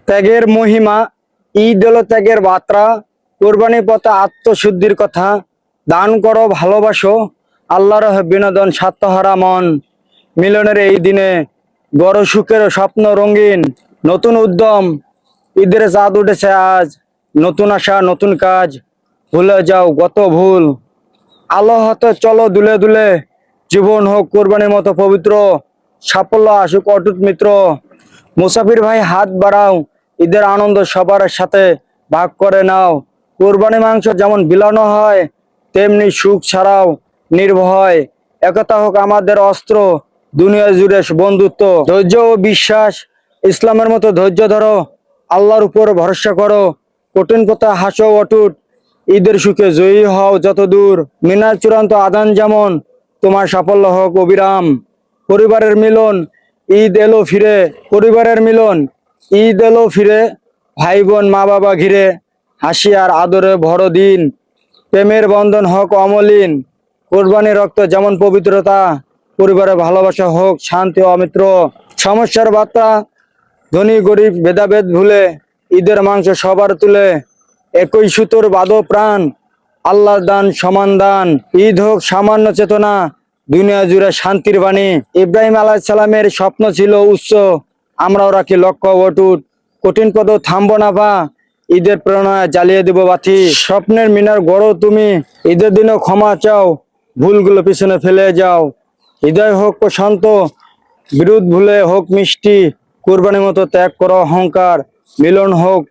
ত্যাগের মহিমা, ঈদ হলো ত্যাগের বার্তা, কোরবানি পথে আত্মশুদ্ধির কথা। দান করো, ভালোবাসো, আল্লাহর বিনোদন, স্বার্থহারা মন। মিলনের এই দিনে বড় সুখের স্বপ্ন রঙিন, নতুন উদ্যম, ঈদের চাঁদ উঠেছে আজ, নতুন আশা, নতুন কাজ, ভুলে যাও গত ভুল, আলো হতে চলো দুলে দুলে, জীবন হোক কোরবানির মতো পবিত্র, সাফল্য আসুক অটুট মিত্র। মুসাফির ভাই হাত বাড়াও, ঈদের আনন্দ সবার সাথে ভাগ করে নাও। কোরবানি মাংস যেমন বিলানো হয়, তেমনি সুখ ছাড়াও নির্ভয়। একতা হোক আমাদের অস্ত্র, দুনিয়া জুড়ে বন্ধুত্ব, ধৈর্য ও বিশ্বাস, ইসলামের মতো ধৈর্য ধরো, আল্লাহর উপর ভরসা করো, কঠিন পথে হাসো অটুট, ঈদের সুখে জয়ী হও যত দূর। মিনার চূড়ান্ত আদান যেমন, তোমার সাফল্য হোক অবিরাম। পরিবারের মিলন, ঈদ এলো ফিরে, পরিবারের মিলন, ঈদ এলো ফিরে, ভাই বোন মা বাবা ঘিরে, হাসি আর আদরে ভরো দিন, প্রেমের বন্ধন হোক অমলিন। কোরবানি রক্ত যেমন পবিত্রতা, পরিবারে ভালোবাসা হোক শান্তি ও অমিত্র। সমস্যার বার্তা, ধনী গরিব ভেদাভেদ ভুলে, ঈদের মাংস সবার তুলে, একই সুতোর বাঁধো প্রাণ, আল্লাহর দান সমান দান। ঈদ হোক সামান্য চেতনা, দুনিয়া জুড়ে শান্তির বাণী। ইব্রাহিম আলাইহিস সালামের স্বপ্ন ছিল উচ্চ, আমরাও রাখি লক্ষ্য অটুট, কঠিন পদ থামবো না পা, ঈদের প্রেরণায় জ্বালিয়ে দেব বাতি। স্বপ্নের মিনার গড়ো তুমি, ঈদের দিনও ক্ষমা চাও, ভুলগুলো পিছনে ফেলে যাও। হৃদয় হোক শান্ত, বিরোধ ভুলে হোক মিষ্টি, কোরবানির মতো ত্যাগ করো অহংকার, মিলন হোক